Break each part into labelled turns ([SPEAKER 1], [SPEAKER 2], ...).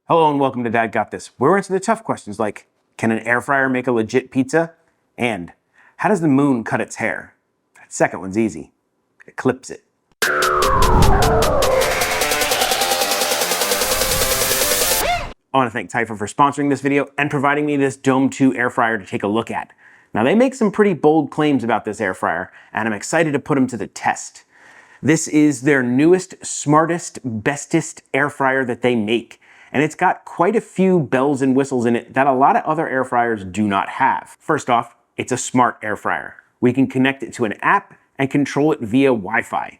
[SPEAKER 1] Hello and welcome to Dad Got This. We're into the tough questions like, can an air fryer make a legit pizza? And how does the moon cut its hair? That second one's easy. It clips it. I want to thank Typhur for sponsoring this video and providing me this Dome 2 air fryer to take a look at. Now they make some pretty bold claims about this air fryer, and I'm excited to put them to the test. This is their newest, smartest, bestest air fryer that they make. And it's got quite a few bells and whistles in it that a lot of other air fryers do not have. First off, it's a smart air fryer. We can connect it to an app and control it via Wi-Fi.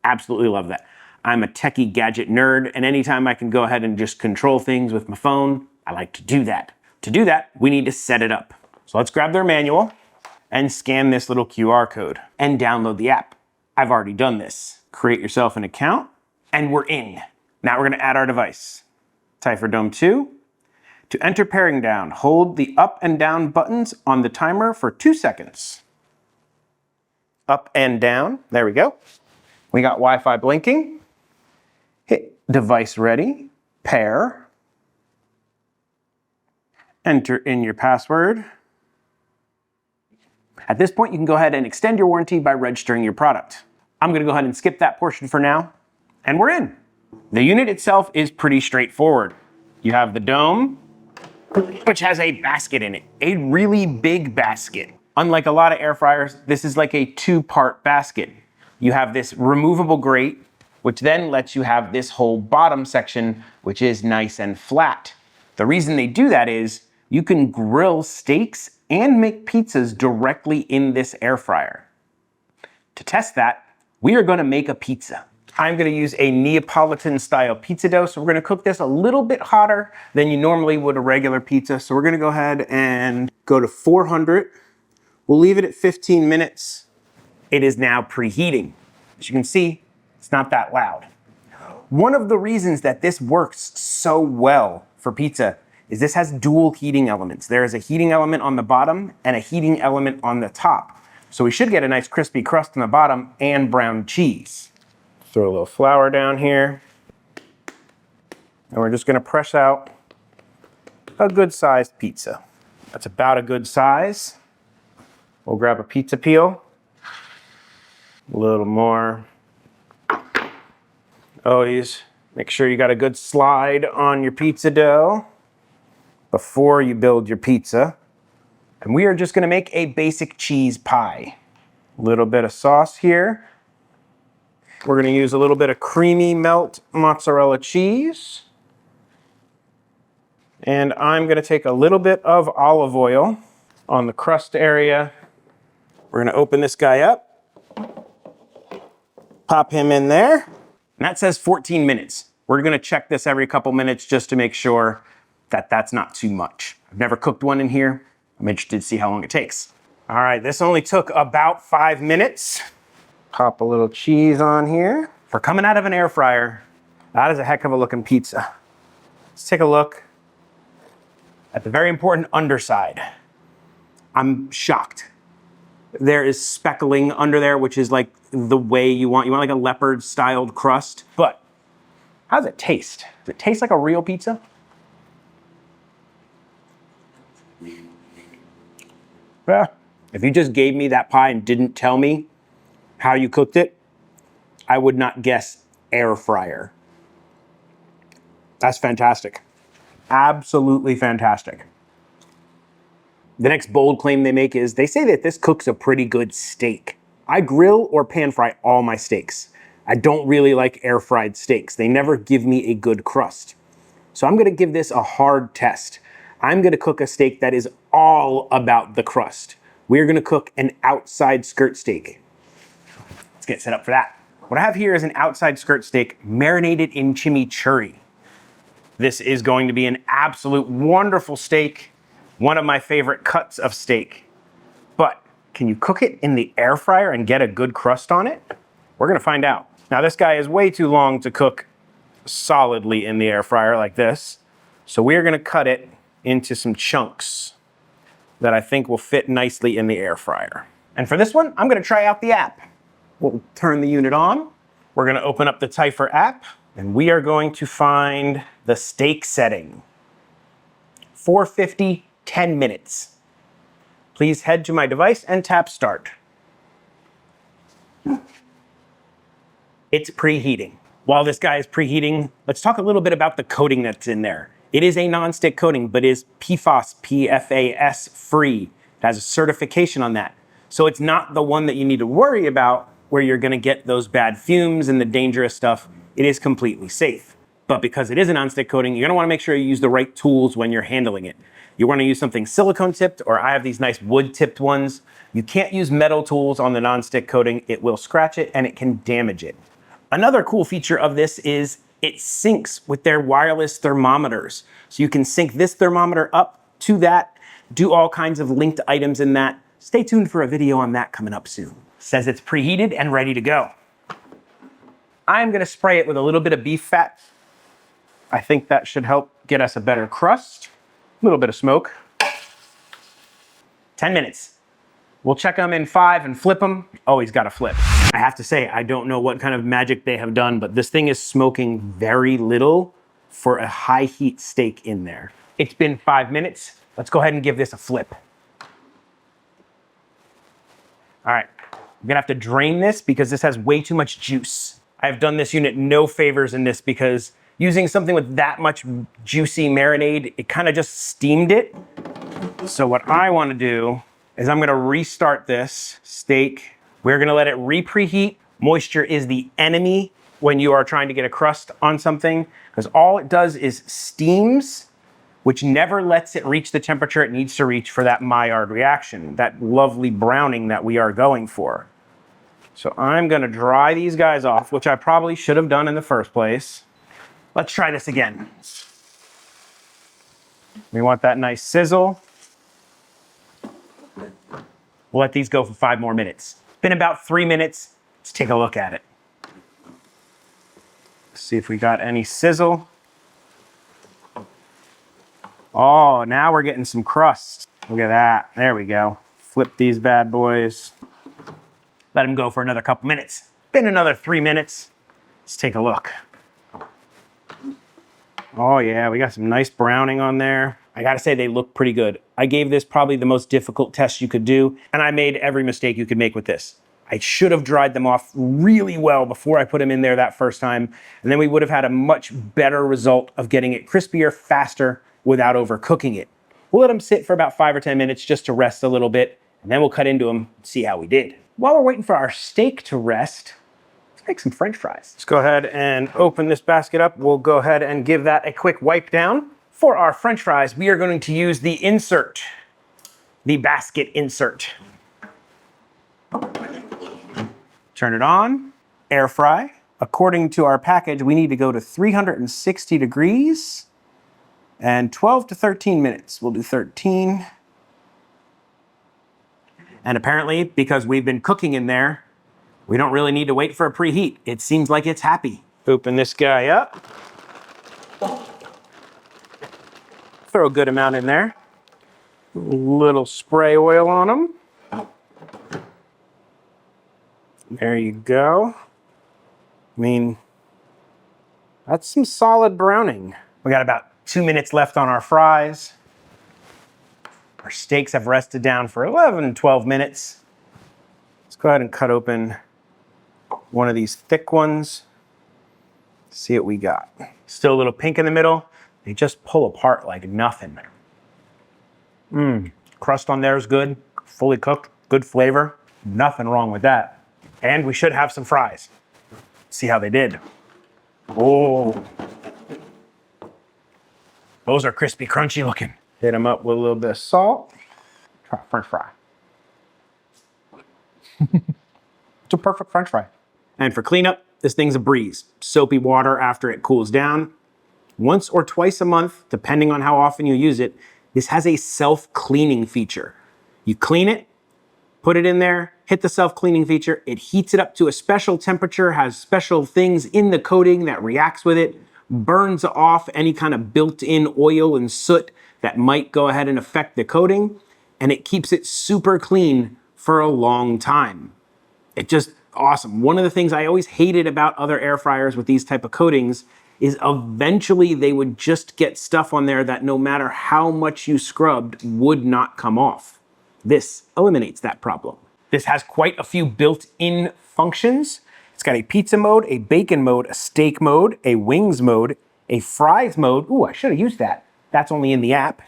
[SPEAKER 1] Absolutely love that. I'm a techie gadget nerd, and anytime I can go ahead and just control things with my phone, I like to do that. To do that, we need to set it up. So let's grab their manual and scan this little QR code and download the app. I've already done this. Create yourself an account, and we're in. Now we're gonna add our device. Typhur Dome 2. To enter pairing down, hold the up and down buttons on the timer for 2 seconds. Up and down, there we go. We got Wi-Fi blinking. Hit device ready, pair. Enter in your password. At this point, you can go ahead and extend your warranty by registering your product. I'm gonna go ahead and skip that portion for now, and we're in. The unit itself is pretty straightforward. You have the dome, which has a basket in it, a really big basket. Unlike a lot of air fryers, this is like a two-part basket. You have this removable grate, which then lets you have this whole bottom section, which is nice and flat. The reason they do that is you can grill steaks and make pizzas directly in this air fryer. To test that, we are gonna make a pizza. I'm gonna use a Neapolitan-style pizza dough, so we're gonna cook this a little bit hotter than you normally would a regular pizza. So we're gonna go ahead and go to 400. We'll leave it at 15 minutes. It is now preheating. As you can see, it's not that loud. One of the reasons that this works so well for pizza is this has dual heating elements. There is a heating element on the bottom and a heating element on the top. So we should get a nice crispy crust on the bottom and brown cheese. Throw a little flour down here. And we're just gonna press out a good sized pizza. That's about a good size. We'll grab a pizza peel. A little more. Always make sure you got a good slide on your pizza dough before you build your pizza. And we are just gonna make a basic cheese pie. A little bit of sauce here. We're gonna use a little bit of creamy melt mozzarella cheese. And I'm gonna take a little bit of olive oil on the crust area. We're gonna open this guy up, pop him in there. And that says 14 minutes. We're gonna check this every couple minutes just to make sure that that's not too much. I've never cooked one in here. I'm interested to see how long it takes. All right, this only took about 5 minutes. Pop a little cheese on here. For coming out of an air fryer, that is a heck of a looking pizza. Let's take a look at the very important underside. I'm shocked. There is speckling under there, which is like the way you want. You want like a leopard styled crust. But how does it taste? Does it taste like a real pizza? Yeah. If you just gave me that pie and didn't tell me how you cooked it, I would not guess air fryer. That's fantastic. Absolutely fantastic. The next bold claim they make is they say that this cooks a pretty good steak. I grill or pan fry all my steaks. I don't really like air fried steaks. They never give me a good crust. So I'm gonna give this a hard test. I'm gonna cook a steak that is all about the crust. We're gonna cook an outside skirt steak. Let's get set up for that. What I have here is an outside skirt steak marinated in chimichurri. This is going to be an absolute wonderful steak, one of my favorite cuts of steak. But can you cook it in the air fryer and get a good crust on it? We're gonna find out. Now this guy is way too long to cook solidly in the air fryer like this. So we're gonna cut it into some chunks that I think will fit nicely in the air fryer. And for this one, I'm gonna try out the app. We'll turn the unit on. We're gonna open up the Typhur app. And we are going to find the steak setting. 450, 10 minutes. Please head to my device and tap start. It's preheating. While this guy is preheating, let's talk a little bit about the coating that's in there. It is a non-stick coating, but is PFAS-free. It has a certification on that. So it's not the one that you need to worry about where you're gonna get those bad fumes and the dangerous stuff. It is completely safe. But because it is a non-stick coating, you're gonna wanna make sure you use the right tools when you're handling it. You wanna use something silicone tipped, or I have these nice wood tipped ones. You can't use metal tools on the non-stick coating. It will scratch it and it can damage it. Another cool feature of this is it syncs with their wireless thermometers. So you can sync this thermometer up to that, do all kinds of linked items in that. Stay tuned for a video on that coming up soon. Says it's preheated and ready to go. I'm gonna spray it with a little bit of beef fat. I think that should help get us a better crust. A little bit of smoke. 10 minutes. We'll check them in 5 and flip them. Always gotta flip. I have to say, I don't know what kind of magic they have done, but this thing is smoking very little for a high heat steak in there. It's been 5 minutes. Let's go ahead and give this a flip. All right, I'm gonna have to drain this because this has way too much juice. I've done this unit no favors in this because using something with that much juicy marinade, it kind of just steamed it. So what I wanna do is I'm gonna restart this steak. We're gonna let it re-preheat. Moisture is the enemy when you are trying to get a crust on something, because all it does is steams, which never lets it reach the temperature it needs to reach for that Maillard reaction, that lovely browning that we are going for. So I'm gonna dry these guys off, which I probably should have done in the first place. Let's try this again. We want that nice sizzle. We'll let these go for 5 more minutes. Been about 3 minutes. Let's take a look at it. See if we got any sizzle. Oh, now we're getting some crust. Look at that. There we go. Flip these bad boys. Let them go for another couple minutes. Been another 3 minutes. Let's take a look. Oh yeah, we got some nice browning on there. I gotta say, they look pretty good. I gave this probably the most difficult test you could do, and I made every mistake you could make with this. I should have dried them off really well before I put them in there that first time, and then we would have had a much better result of getting it crispier, faster, without overcooking it. We'll let them sit for about 5 or 10 minutes just to rest a little bit, and then we'll cut into them and see how we did. While we're waiting for our steak to rest, let's make some French fries. Let's go ahead and open this basket up. We'll go ahead and give that a quick wipe down. For our French fries, we are going to use the insert, the basket insert. Turn it on, air fry. According to our package, we need to go to 360 degrees and 12 to 13 minutes. We'll do 13. And apparently, because we've been cooking in there, we don't really need to wait for a preheat. It seems like it's happy. Open this guy up. Throw a good amount in there. A little spray oil on them. There you go. I mean, that's some solid browning. We got about 2 minutes left on our fries. Our steaks have rested down for 11, 12 minutes. Let's go ahead and cut open one of these thick ones. See what we got. Still a little pink in the middle. They just pull apart like nothing. Crust on there is good, fully cooked, good flavor. Nothing wrong with that. And we should have some fries. See how they did. Oh, those are crispy, crunchy looking. Hit them up with a little bit of salt. Try French fry. It's a perfect French fry. And for cleanup, this thing's a breeze. Soapy water after it cools down. Once or twice a month, depending on how often you use it, this has a self-cleaning feature. You clean it, put it in there, hit the self-cleaning feature, it heats it up to a special temperature, has special things in the coating that reacts with it, burns off any kind of built-in oil and soot that might go ahead and affect the coating, and it keeps it super clean for a long time. It just awesome. One of the things I always hated about other air fryers with these type of coatings is eventually they would just get stuff on there that no matter how much you scrubbed would not come off. This eliminates that problem. This has quite a few built-in functions. It's got a pizza mode, a bacon mode, a steak mode, a wings mode, a fries mode. Ooh, I should have used that. That's only in the app.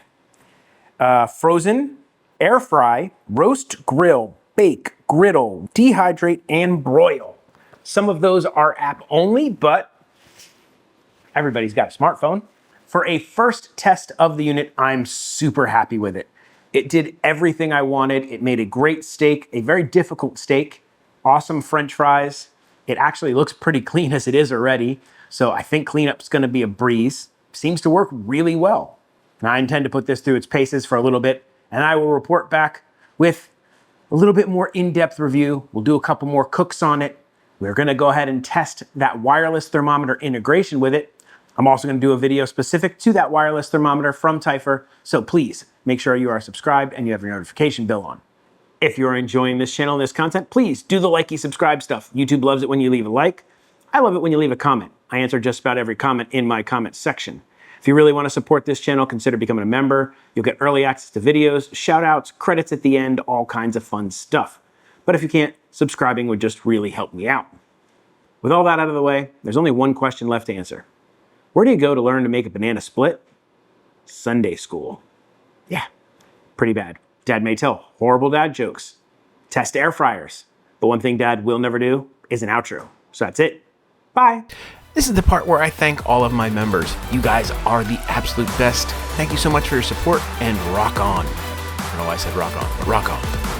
[SPEAKER 1] Frozen, air fry, roast, grill, bake, griddle, dehydrate, and broil. Some of those are app only, but everybody's got a smartphone. For a first test of the unit, I'm super happy with it. It did everything I wanted. It made a great steak, a very difficult steak, awesome French fries. It actually looks pretty clean as it is already, so I think cleanup's gonna be a breeze. Seems to work really well. And I intend to put this through its paces for a little bit, and I will report back with a little bit more in-depth review. We'll do a couple more cooks on it. We're gonna go ahead and test that wireless thermometer integration with it. I'm also gonna do a video specific to that wireless thermometer from Typhur, so please make sure you are subscribed and you have your notification bell on. If you're enjoying this channel and this content, please do the likey subscribe stuff. YouTube loves it when you leave a like. I love it when you leave a comment. I answer just about every comment in my comment section. If you really want to support this channel, consider becoming a member. You'll get early access to videos, shout outs, credits at the end, all kinds of fun stuff. But if you can't, subscribing would just really help me out. With all that out of the way, there's only one question left to answer. Where do you go to learn to make a banana split? Sunday school. Yeah, pretty bad. Dad may tell horrible dad jokes. Test air fryers. But one thing Dad will never do is an outro. So that's it. Bye. This is the part where I thank all of my members. You guys are the absolute best. Thank you so much for your support, and rock on. I don't know why I said rock on, but rock on.